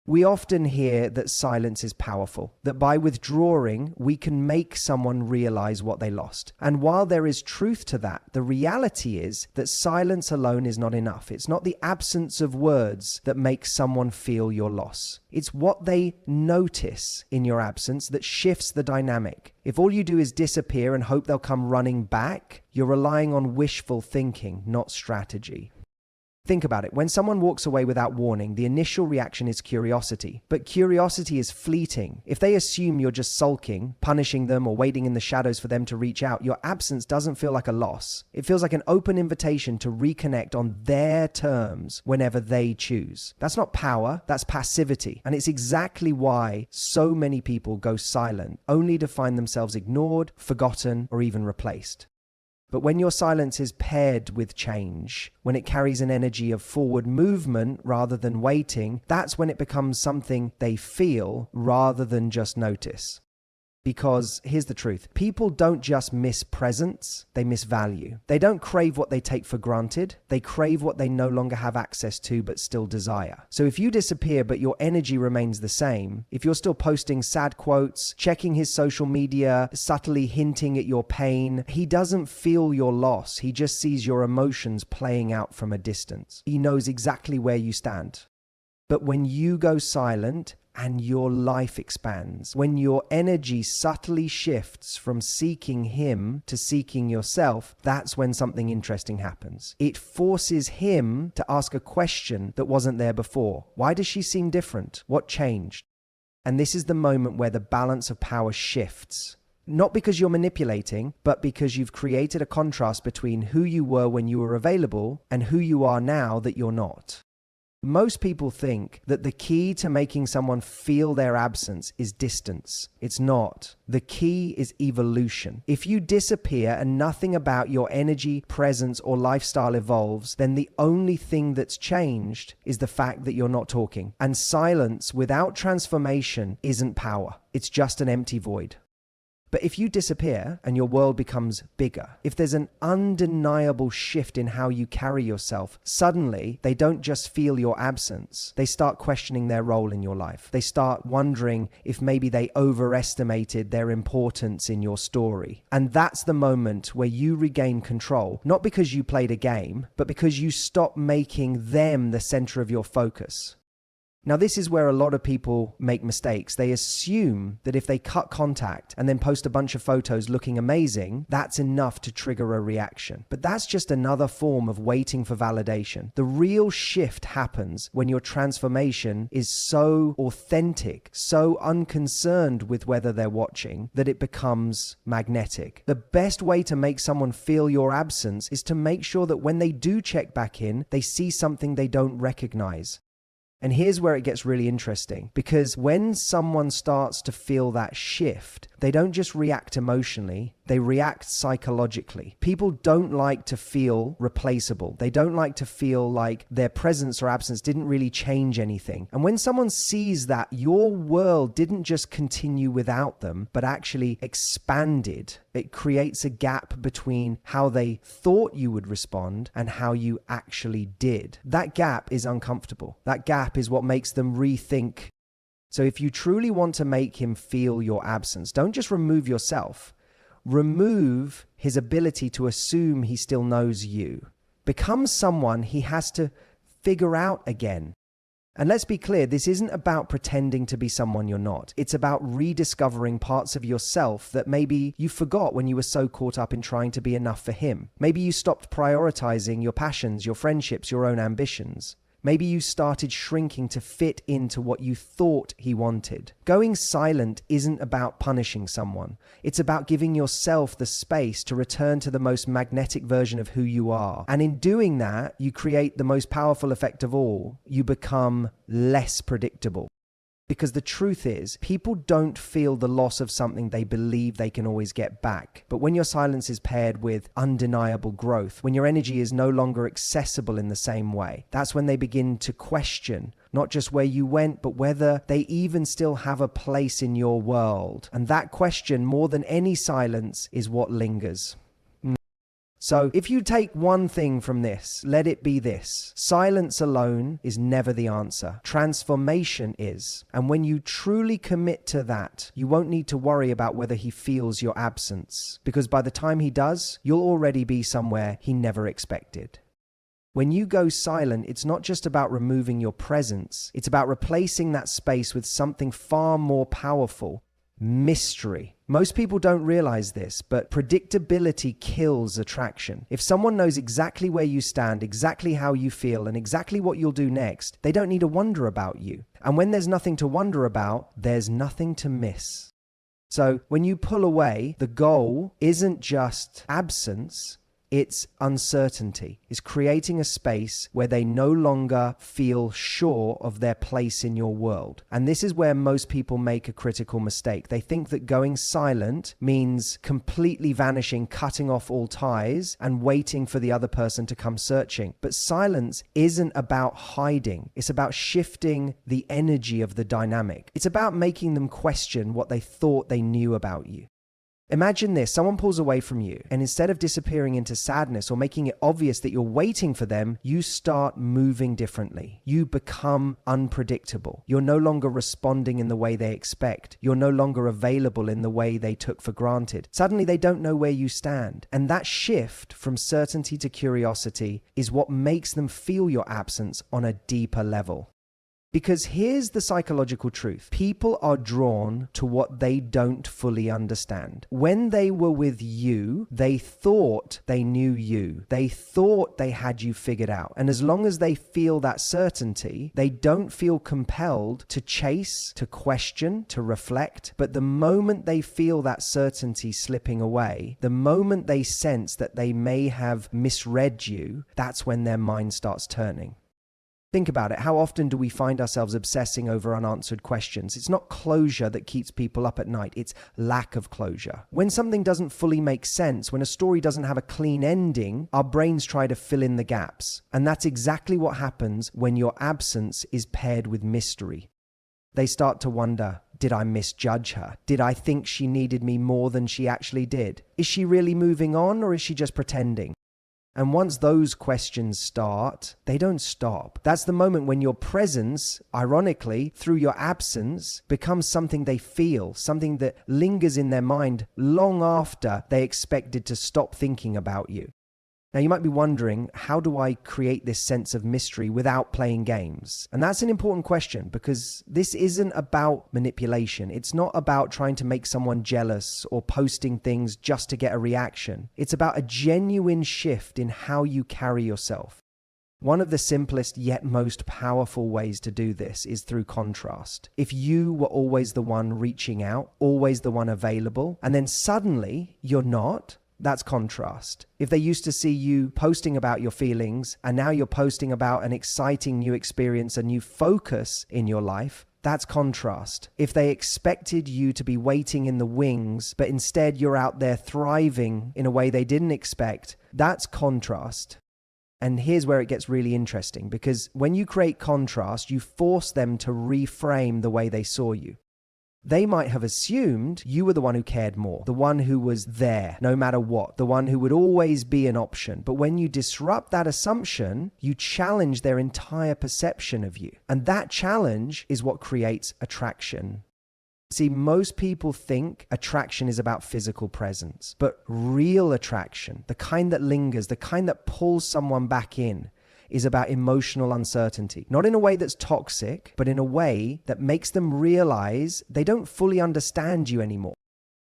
We often hear that silence is powerful, that by withdrawing, we can make someone realize what they lost. And while there is truth to that, the reality is that silence alone is not enough. It's not the absence of words that makes someone feel your loss. It's what they notice in your absence that shifts the dynamic. If all you do is disappear and hope they'll come running back, you're relying on wishful thinking, not strategy. Think about it. When someone walks away without warning, the initial reaction is curiosity. But curiosity is fleeting. If they assume you're just sulking, punishing them, or waiting in the shadows for them to reach out, your absence doesn't feel like a loss. It feels like an open invitation to reconnect on their terms whenever they choose. That's not power, that's passivity. And it's exactly why so many people go silent, only to find themselves ignored, forgotten, or even replaced. But when your silence is paired with change, when it carries an energy of forward movement rather than waiting, that's when it becomes something they feel rather than just notice. Because here's the truth. People don't just miss presence, they miss value. They don't crave what they take for granted. They crave what they no longer have access to but still desire. So if you disappear but your energy remains the same, if you're still posting sad quotes, checking his social media, subtly hinting at your pain, he doesn't feel your loss. He just sees your emotions playing out from a distance. He knows exactly where you stand. But when you go silent, and your life expands, when your energy subtly shifts from seeking him to seeking yourself, that's when something interesting happens. It forces him to ask a question that wasn't there before. Why does she seem different? What changed? And this is the moment where the balance of power shifts. Not because you're manipulating, but because you've created a contrast between who you were when you were available and who you are now that you're not. Most people think that the key to making someone feel their absence is distance. It's not. The key is evolution. If you disappear and nothing about your energy, presence, or lifestyle evolves, then the only thing that's changed is the fact that you're not talking. And silence without transformation isn't power. It's just an empty void. But if you disappear and your world becomes bigger, if there's an undeniable shift in how you carry yourself, suddenly they don't just feel your absence. They start questioning their role in your life. They start wondering if maybe they overestimated their importance in your story. And that's the moment where you regain control, not because you played a game, but because you stop making them the center of your focus. Now, this is where a lot of people make mistakes. They assume that if they cut contact and then post a bunch of photos looking amazing, that's enough to trigger a reaction. But that's just another form of waiting for validation. The real shift happens when your transformation is so authentic, so unconcerned with whether they're watching, that it becomes magnetic. The best way to make someone feel your absence is to make sure that when they do check back in, they see something they don't recognize. And here's where it gets really interesting, because when someone starts to feel that shift, they don't just react emotionally, they react psychologically. People don't like to feel replaceable. They don't like to feel like their presence or absence didn't really change anything. And when someone sees that your world didn't just continue without them, but actually expanded, it creates a gap between how they thought you would respond and how you actually did. That gap is uncomfortable. That gap is what makes them rethink. So if you truly want to make him feel your absence, don't just remove yourself. Remove his ability to assume he still knows you. Become someone he has to figure out again. And let's be clear, this isn't about pretending to be someone you're not. It's about rediscovering parts of yourself that maybe you forgot when you were so caught up in trying to be enough for him. Maybe you stopped prioritizing your passions, your friendships, your own ambitions. Maybe you started shrinking to fit into what you thought he wanted. Going silent isn't about punishing someone. It's about giving yourself the space to return to the most magnetic version of who you are. And in doing that, you create the most powerful effect of all. You become less predictable. Because the truth is, people don't feel the loss of something they believe they can always get back. But when your silence is paired with undeniable growth, when your energy is no longer accessible in the same way, that's when they begin to question not just where you went, but whether they even still have a place in your world. And that question, more than any silence, is what lingers. So if you take one thing from this, let it be this: silence alone is never the answer. Transformation is. And when you truly commit to that, you won't need to worry about whether he feels your absence, because by the time he does, you'll already be somewhere he never expected. When you go silent, it's not just about removing your presence, it's about replacing that space with something far more powerful: mystery. Most people don't realize this, but predictability kills attraction. If someone knows exactly where you stand, exactly how you feel, and exactly what you'll do next, they don't need to wonder about you. And when there's nothing to wonder about, there's nothing to miss. So when you pull away, the goal isn't just absence, it's uncertainty. It's creating a space where they no longer feel sure of their place in your world. And this is where most people make a critical mistake. They think that going silent means completely vanishing, cutting off all ties, and waiting for the other person to come searching. But silence isn't about hiding. It's about shifting the energy of the dynamic. It's about making them question what they thought they knew about you. Imagine this: someone pulls away from you, and instead of disappearing into sadness or making it obvious that you're waiting for them, you start moving differently. You become unpredictable. You're no longer responding in the way they expect. You're no longer available in the way they took for granted. Suddenly they don't know where you stand. And that shift from certainty to curiosity is what makes them feel your absence on a deeper level. Because here's the psychological truth: people are drawn to what they don't fully understand. When they were with you, they thought they knew you. They thought they had you figured out. And as long as they feel that certainty, they don't feel compelled to chase, to question, to reflect. But the moment they feel that certainty slipping away, the moment they sense that they may have misread you, that's when their mind starts turning. Think about it. How often do we find ourselves obsessing over unanswered questions? It's not closure that keeps people up at night. It's lack of closure. When something doesn't fully make sense, when a story doesn't have a clean ending, our brains try to fill in the gaps. And that's exactly what happens when your absence is paired with mystery. They start to wonder, did I misjudge her? Did I think she needed me more than she actually did? Is she really moving on, or is she just pretending? And once those questions start, they don't stop. That's the moment when your presence, ironically, through your absence, becomes something they feel, something that lingers in their mind long after they expected to stop thinking about you. Now, you might be wondering, how do I create this sense of mystery without playing games? And that's an important question, because this isn't about manipulation. It's not about trying to make someone jealous or posting things just to get a reaction. It's about a genuine shift in how you carry yourself. One of the simplest yet most powerful ways to do this is through contrast. If you were always the one reaching out, always the one available, and then suddenly you're not, that's contrast. If they used to see you posting about your feelings and now you're posting about an exciting new experience, a new focus in your life, that's contrast. If they expected you to be waiting in the wings, but instead you're out there thriving in a way they didn't expect, that's contrast. And here's where it gets really interesting, because when you create contrast, you force them to reframe the way they saw you. They might have assumed you were the one who cared more, the one who was there no matter what, the one who would always be an option. But when you disrupt that assumption, you challenge their entire perception of you. And that challenge is what creates attraction. See, most people think attraction is about physical presence, but real attraction, the kind that lingers, the kind that pulls someone back in, is about emotional uncertainty. Not in a way that's toxic, but in a way that makes them realize they don't fully understand you anymore.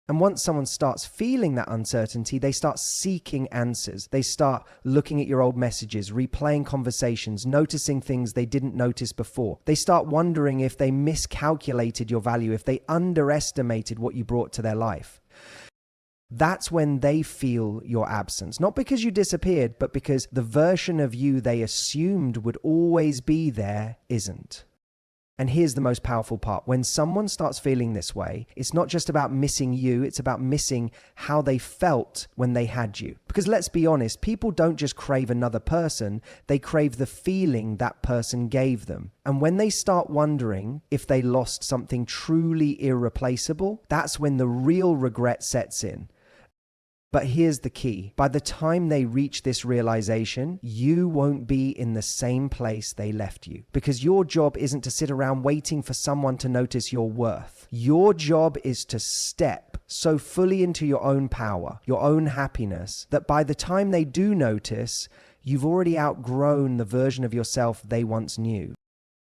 And once someone starts feeling that uncertainty, they start seeking answers. They start looking at your old messages, replaying conversations, noticing things they didn't notice before. They start wondering if they miscalculated your value, if they underestimated what you brought to their life. That's when they feel your absence. Not because you disappeared, but because the version of you they assumed would always be there isn't. And here's the most powerful part. When someone starts feeling this way, it's not just about missing you, it's about missing how they felt when they had you. Because let's be honest, people don't just crave another person, they crave the feeling that person gave them. And when they start wondering if they lost something truly irreplaceable, that's when the real regret sets in. But here's the key. By the time they reach this realization, you won't be in the same place they left you. Because your job isn't to sit around waiting for someone to notice your worth. Your job is to step so fully into your own power, your own happiness, that by the time they do notice, you've already outgrown the version of yourself they once knew.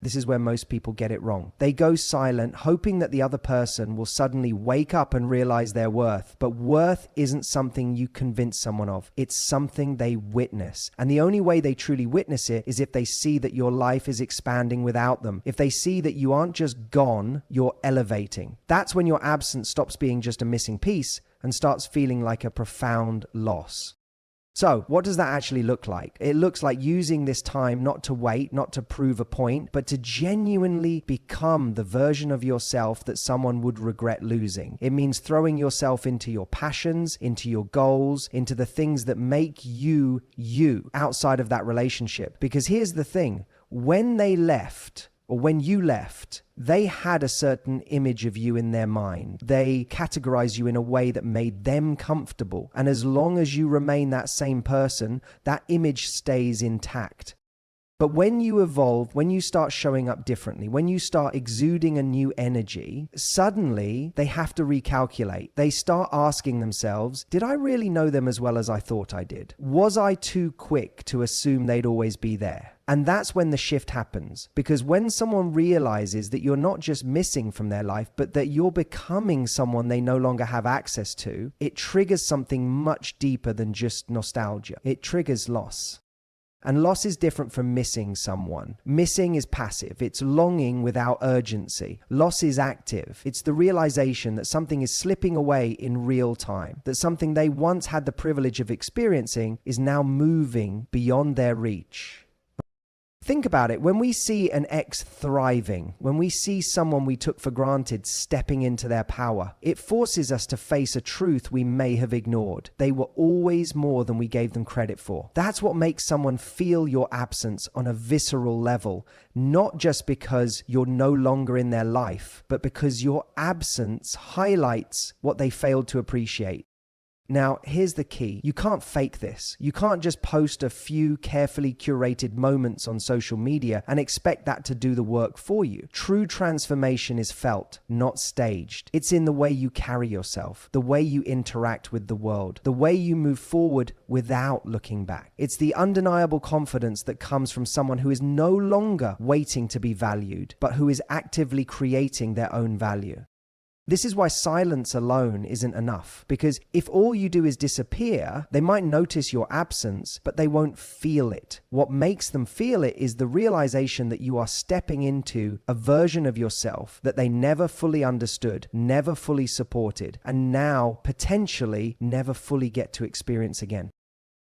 This is where most people get it wrong. They go silent, hoping that the other person will suddenly wake up and realize their worth. But worth isn't something you convince someone of. It's something they witness. And the only way they truly witness it is if they see that your life is expanding without them. If they see that you aren't just gone, you're elevating. That's when your absence stops being just a missing piece and starts feeling like a profound loss. So, what does that actually look like? It looks like using this time not to wait, not to prove a point, but to genuinely become the version of yourself that someone would regret losing. It means throwing yourself into your passions, into your goals, into the things that make you, you, outside of that relationship. Because here's the thing, when they left, or when you left, they had a certain image of you in their mind. They categorized you in a way that made them comfortable. And as long as you remain that same person, that image stays intact. But when you evolve, when you start showing up differently, when you start exuding a new energy, suddenly they have to recalculate. They start asking themselves, did I really know them as well as I thought I did? Was I too quick to assume they'd always be there? And that's when the shift happens. Because when someone realizes that you're not just missing from their life, but that you're becoming someone they no longer have access to, it triggers something much deeper than just nostalgia. It triggers loss. And loss is different from missing someone. Missing is passive. It's longing without urgency. Loss is active. It's the realization that something is slipping away in real time, that something they once had the privilege of experiencing is now moving beyond their reach. Think about it. When we see an ex thriving, when we see someone we took for granted stepping into their power, it forces us to face a truth we may have ignored. They were always more than we gave them credit for. That's what makes someone feel your absence on a visceral level, not just because you're no longer in their life, but because your absence highlights what they failed to appreciate. Now, here's the key. You can't fake this. You can't just post a few carefully curated moments on social media and expect that to do the work for you. True transformation is felt, not staged. It's in the way you carry yourself, the way you interact with the world, the way you move forward without looking back. It's the undeniable confidence that comes from someone who is no longer waiting to be valued, but who is actively creating their own value. This is why silence alone isn't enough, because if all you do is disappear, they might notice your absence, but they won't feel it. What makes them feel it is the realization that you are stepping into a version of yourself that they never fully understood, never fully supported, and now potentially never fully get to experience again.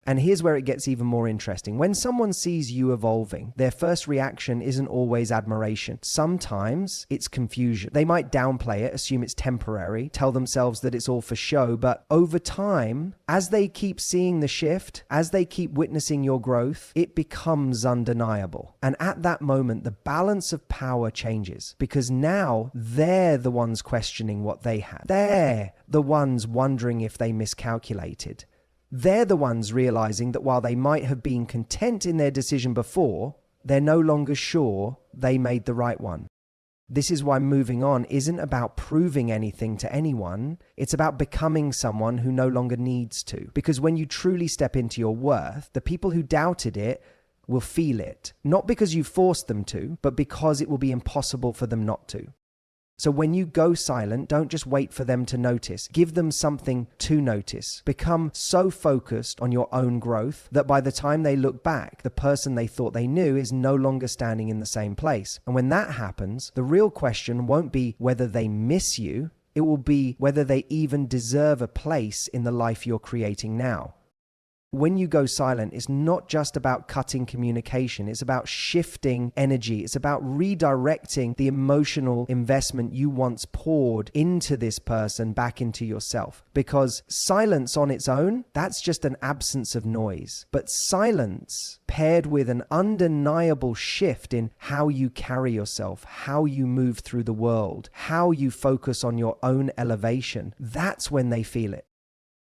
And here's where it gets even more interesting. When someone sees you evolving, their first reaction isn't always admiration. Sometimes it's confusion. They might downplay it, assume it's temporary, tell themselves that it's all for show. But over time, as they keep seeing the shift, as they keep witnessing your growth, it becomes undeniable. And at that moment, the balance of power changes, because now they're the ones questioning what they had. They're the ones wondering if they miscalculated. They're the ones realizing that while they might have been content in their decision before, they're no longer sure they made the right one. This is why moving on isn't about proving anything to anyone. It's about becoming someone who no longer needs to. Because when you truly step into your worth, the people who doubted it will feel it. Not because you forced them to, but because it will be impossible for them not to. So when you go silent, don't just wait for them to notice. Give them something to notice. Become so focused on your own growth that by the time they look back, the person they thought they knew is no longer standing in the same place. And when that happens, the real question won't be whether they miss you. It will be whether they even deserve a place in the life you're creating now. When you go silent, it's not just about cutting communication. It's about shifting energy. It's about redirecting the emotional investment you once poured into this person back into yourself. Because silence on its own, that's just an absence of noise. But silence paired with an undeniable shift in how you carry yourself, how you move through the world, how you focus on your own elevation, that's when they feel it.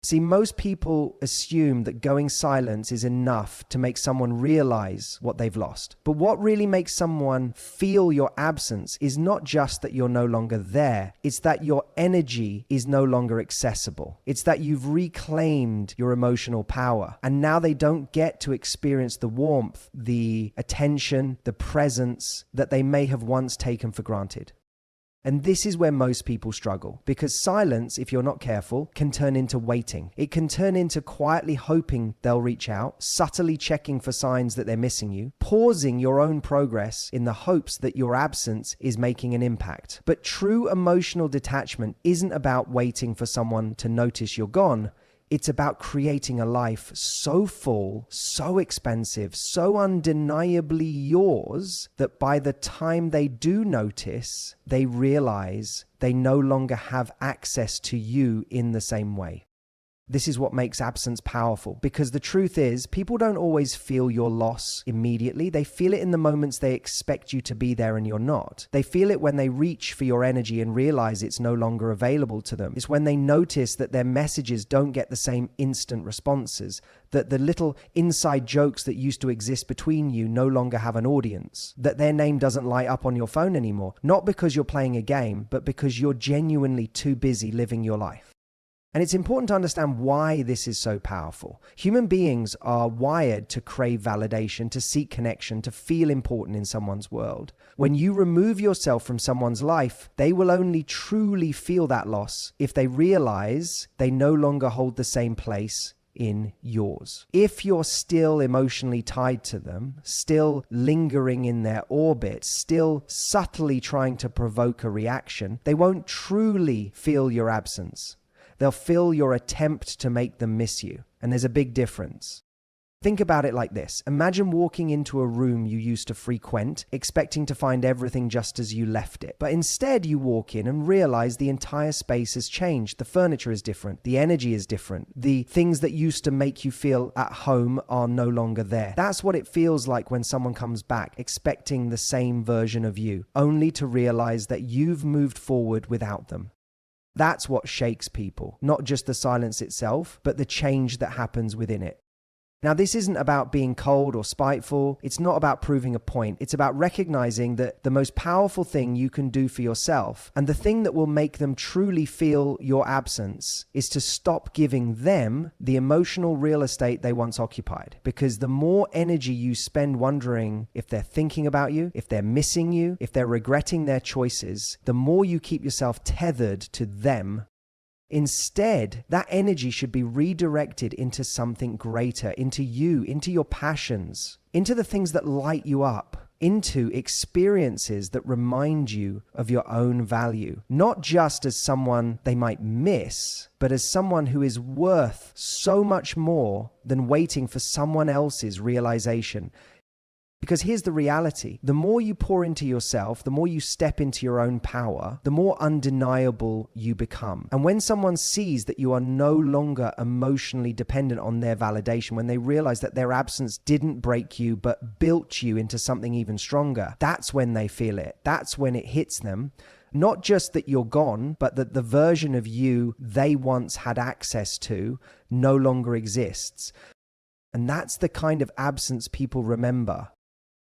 See, most people assume that going silent is enough to make someone realize what they've lost. But what really makes someone feel your absence is not just that you're no longer there. It's that your energy is no longer accessible. It's that you've reclaimed your emotional power. And now they don't get to experience the warmth, the attention, the presence that they may have once taken for granted. And this is where most people struggle, because silence, if you're not careful, can turn into waiting. It can turn into quietly hoping they'll reach out, subtly checking for signs that they're missing you, pausing your own progress in the hopes that your absence is making an impact. But true emotional detachment isn't about waiting for someone to notice you're gone. It's about creating a life so full, so expensive, so undeniably yours that by the time they do notice, they realize they no longer have access to you in the same way. This is what makes absence powerful, because the truth is, people don't always feel your loss immediately. They feel it in the moments they expect you to be there and you're not. They feel it when they reach for your energy and realize it's no longer available to them. It's when they notice that their messages don't get the same instant responses, that the little inside jokes that used to exist between you no longer have an audience, that their name doesn't light up on your phone anymore, not because you're playing a game, but because you're genuinely too busy living your life. And it's important to understand why this is so powerful. Human beings are wired to crave validation, to seek connection, to feel important in someone's world. When you remove yourself from someone's life, they will only truly feel that loss if they realize they no longer hold the same place in yours. If you're still emotionally tied to them, still lingering in their orbit, still subtly trying to provoke a reaction, they won't truly feel your absence. They'll feel your attempt to make them miss you. And there's a big difference. Think about it like this. Imagine walking into a room you used to frequent, expecting to find everything just as you left it. But instead you walk in and realize the entire space has changed. The furniture is different. The energy is different. The things that used to make you feel at home are no longer there. That's what it feels like when someone comes back, expecting the same version of you, only to realize that you've moved forward without them. That's what shakes people, not just the silence itself, but the change that happens within it. Now, this isn't about being cold or spiteful. It's not about proving a point. It's about recognizing that the most powerful thing you can do for yourself, and the thing that will make them truly feel your absence, is to stop giving them the emotional real estate they once occupied. Because the more energy you spend wondering if they're thinking about you, if they're missing you, if they're regretting their choices, the more you keep yourself tethered to them. Instead, that energy should be redirected into something greater, into you, into your passions, into the things that light you up, into experiences that remind you of your own value, not just as someone they might miss, but as someone who is worth so much more than waiting for someone else's realization. Because here's the reality. The more you pour into yourself, the more you step into your own power, the more undeniable you become. And when someone sees that you are no longer emotionally dependent on their validation, when they realize that their absence didn't break you, but built you into something even stronger, that's when they feel it. That's when it hits them. Not just that you're gone, but that the version of you they once had access to no longer exists. And that's the kind of absence people remember.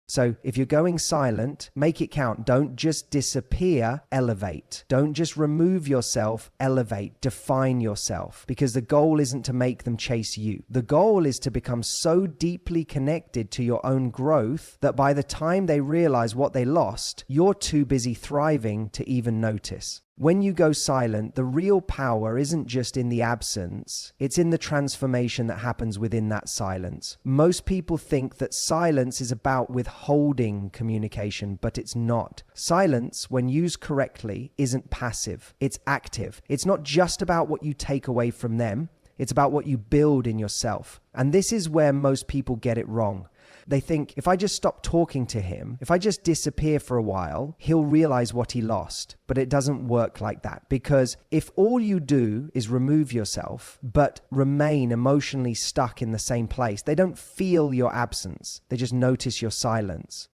So if you're going silent, make it count. Don't just disappear, elevate. Don't just remove yourself, elevate, define yourself. Because the goal isn't to make them chase you. The goal is to become so deeply connected to your own growth that by the time they realize what they lost, you're too busy thriving to even notice. When you go silent, the real power isn't just in the absence, it's in the transformation that happens within that silence. Most people think that silence is about withholding communication, but it's not. Silence, when used correctly, isn't passive, it's active. It's not just about what you take away from them, it's about what you build in yourself. And this is where most people get it wrong. They think, if I just stop talking to him, if I just disappear for a while, he'll realize what he lost. But it doesn't work like that, because if all you do is remove yourself, but remain emotionally stuck in the same place, they don't feel your absence. They just notice your silence.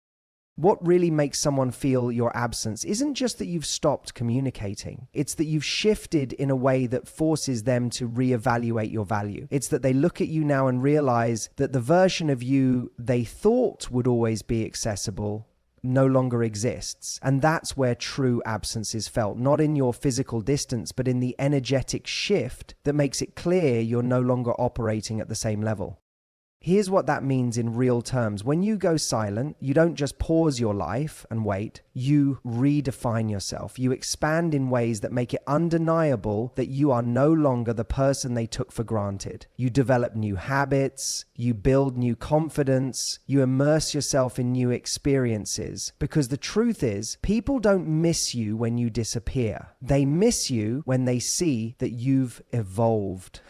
What really makes someone feel your absence isn't just that you've stopped communicating. It's that you've shifted in a way that forces them to reevaluate your value. It's that they look at you now and realize that the version of you they thought would always be accessible no longer exists. And that's where true absence is felt, not in your physical distance, but in the energetic shift that makes it clear you're no longer operating at the same level. Here's what that means in real terms. When you go silent, you don't just pause your life and wait. You redefine yourself. You expand in ways that make it undeniable that you are no longer the person they took for granted. You develop new habits. You build new confidence. You immerse yourself in new experiences. Because the truth is, people don't miss you when you disappear. They miss you when they see that you've evolved.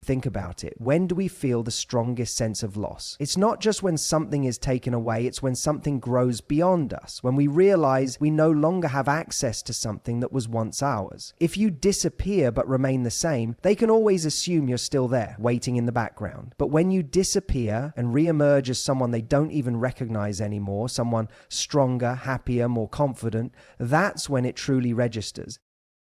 Think about it. When do we feel the strongest sense of loss? It's not just when something is taken away, it's when something grows beyond us, when we realize we no longer have access to something that was once ours. If you disappear but remain the same, they can always assume you're still there, waiting in the background. But when you disappear and re-emerge as someone they don't even recognize anymore, someone stronger, happier, more confident, that's when it truly registers.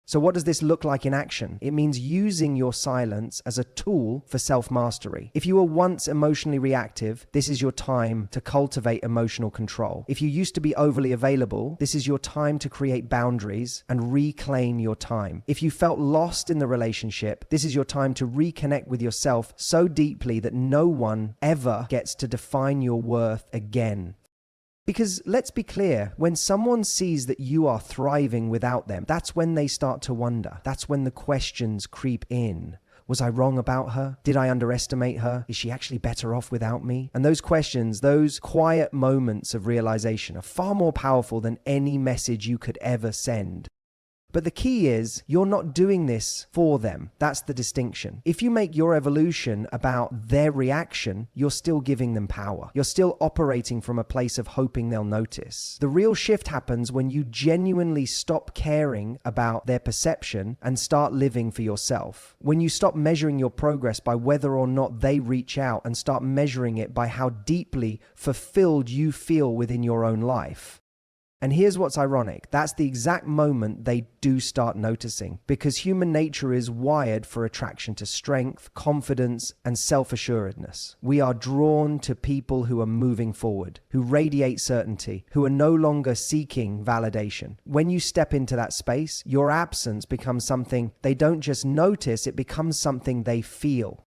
So what does this look like in action? It means using your silence as a tool for self-mastery. If you were once emotionally reactive, this is your time to cultivate emotional control. If you used to be overly available, this is your time to create boundaries and reclaim your time. If you felt lost in the relationship, this is your time to reconnect with yourself so deeply that no one ever gets to define your worth again. Because let's be clear, when someone sees that you are thriving without them, that's when they start to wonder. That's when the questions creep in. Was I wrong about her? Did I underestimate her? Is she actually better off without me? And those questions, those quiet moments of realization are far more powerful than any message you could ever send. But the key is, you're not doing this for them. That's the distinction. If you make your evolution about their reaction, you're still giving them power. You're still operating from a place of hoping they'll notice. The real shift happens when you genuinely stop caring about their perception and start living for yourself. When you stop measuring your progress by whether or not they reach out and start measuring it by how deeply fulfilled you feel within your own life. And here's what's ironic. That's the exact moment they do start noticing, because human nature is wired for attraction to strength, confidence, and self-assuredness. We are drawn to people who are moving forward, who radiate certainty, who are no longer seeking validation. When you step into that space, your absence becomes something they don't just notice, it becomes something they feel.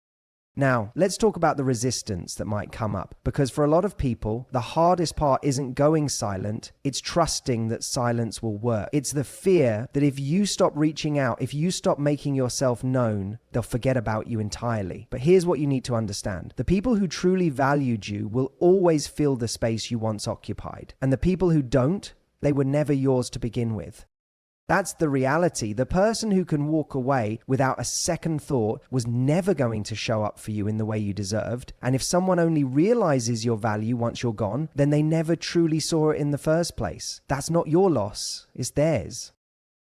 Now, let's talk about the resistance that might come up, because for a lot of people, the hardest part isn't going silent, it's trusting that silence will work. It's the fear that if you stop reaching out, if you stop making yourself known, they'll forget about you entirely. But here's what you need to understand. The people who truly valued you will always fill the space you once occupied. And the people who don't, they were never yours to begin with. That's the reality. The person who can walk away without a second thought was never going to show up for you in the way you deserved. And if someone only realizes your value once you're gone, then they never truly saw it in the first place. That's not your loss, it's theirs.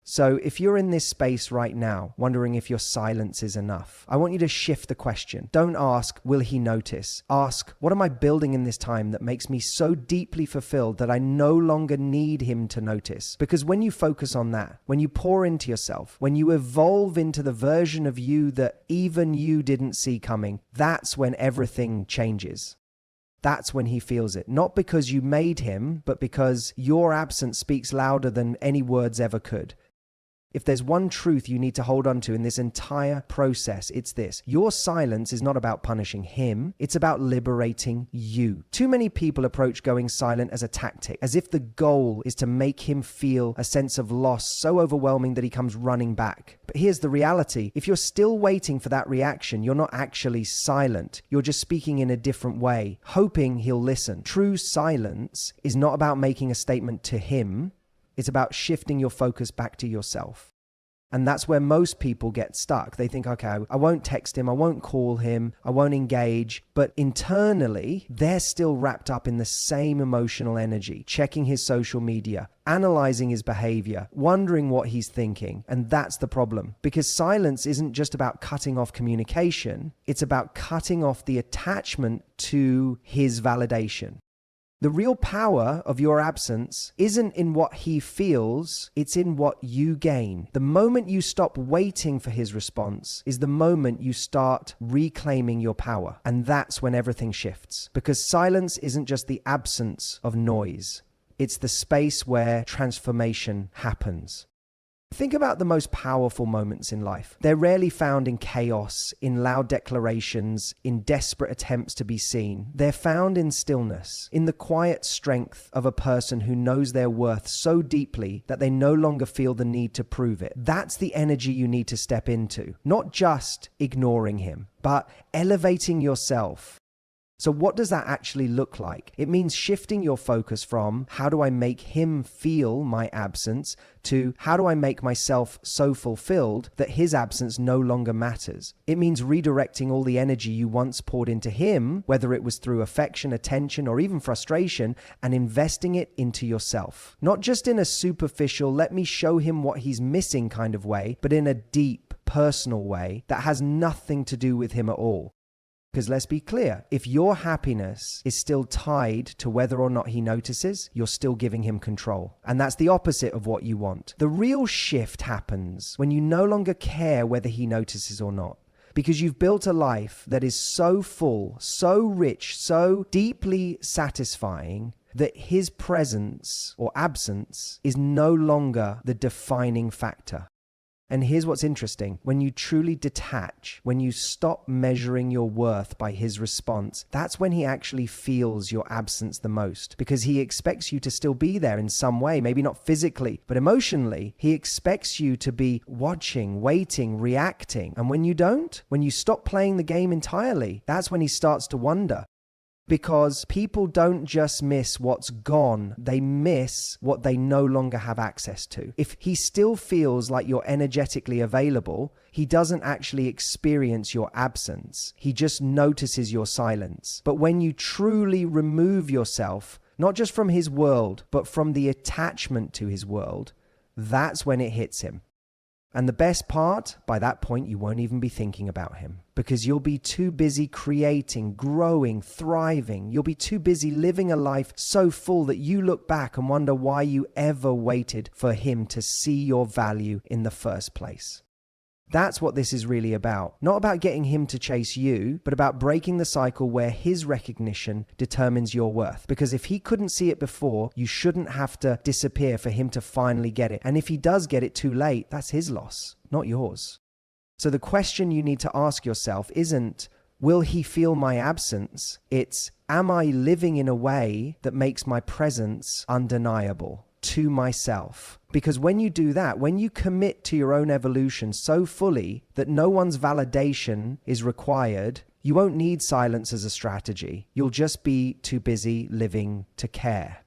So if you're in this space right now, wondering if your silence is enough, I want you to shift the question. Don't ask, will he notice? Ask, what am I building in this time that makes me so deeply fulfilled that I no longer need him to notice? Because when you focus on that, when you pour into yourself, when you evolve into the version of you that even you didn't see coming, that's when everything changes. That's when he feels it. Not because you made him, but because your absence speaks louder than any words ever could. If there's one truth you need to hold on to in this entire process, it's this. Your silence is not about punishing him. It's about liberating you. Too many people approach going silent as a tactic, as if the goal is to make him feel a sense of loss so overwhelming that he comes running back. But here's the reality. If you're still waiting for that reaction, you're not actually silent. You're just speaking in a different way, hoping he'll listen. True silence is not about making a statement to him. It's about shifting your focus back to yourself. And that's where most people get stuck. They think, okay, I won't text him, I won't call him, I won't engage. But internally, they're still wrapped up in the same emotional energy, checking his social media, analyzing his behavior, wondering what he's thinking. And that's the problem. Because silence isn't just about cutting off communication, it's about cutting off the attachment to his validation. The real power of your absence isn't in what he feels, it's in what you gain. The moment you stop waiting for his response is the moment you start reclaiming your power. And that's when everything shifts. Because silence isn't just the absence of noise, it's the space where transformation happens. Think about the most powerful moments in life. They're rarely found in chaos, in loud declarations, in desperate attempts to be seen. They're found in stillness, in the quiet strength of a person who knows their worth so deeply that they no longer feel the need to prove it. That's the energy you need to step into. Not just ignoring him, but elevating yourself. So what does that actually look like? It means shifting your focus from how do I make him feel my absence to how do I make myself so fulfilled that his absence no longer matters. It means redirecting all the energy you once poured into him, whether it was through affection, attention, or even frustration, and investing it into yourself. Not just in a superficial, let me show him what he's missing kind of way, but in a deep, personal way that has nothing to do with him at all. Because let's be clear, if your happiness is still tied to whether or not he notices, you're still giving him control. And that's the opposite of what you want. The real shift happens when you no longer care whether he notices or not. Because you've built a life that is so full, so rich, so deeply satisfying that his presence or absence is no longer the defining factor. And here's what's interesting. When you truly detach, when you stop measuring your worth by his response, that's when he actually feels your absence the most. Because he expects you to still be there in some way, maybe not physically, but emotionally. He expects you to be watching, waiting, reacting. And when you don't, when you stop playing the game entirely, that's when he starts to wonder. Because people don't just miss what's gone, they miss what they no longer have access to. If he still feels like you're energetically available, he doesn't actually experience your absence. He just notices your silence. But when you truly remove yourself, not just from his world, but from the attachment to his world, that's when it hits him. And the best part, by that point, you won't even be thinking about him because you'll be too busy creating, growing, thriving. You'll be too busy living a life so full that you look back and wonder why you ever waited for him to see your value in the first place. That's what this is really about. Not about getting him to chase you, but about breaking the cycle where his recognition determines your worth. Because if he couldn't see it before, you shouldn't have to disappear for him to finally get it. And if he does get it too late, that's his loss, not yours. So the question you need to ask yourself isn't, will he feel my absence? It's, am I living in a way that makes my presence undeniable to myself? Because when you do that, when you commit to your own evolution so fully that no one's validation is required, you won't need silence as a strategy. You'll just be too busy living to care.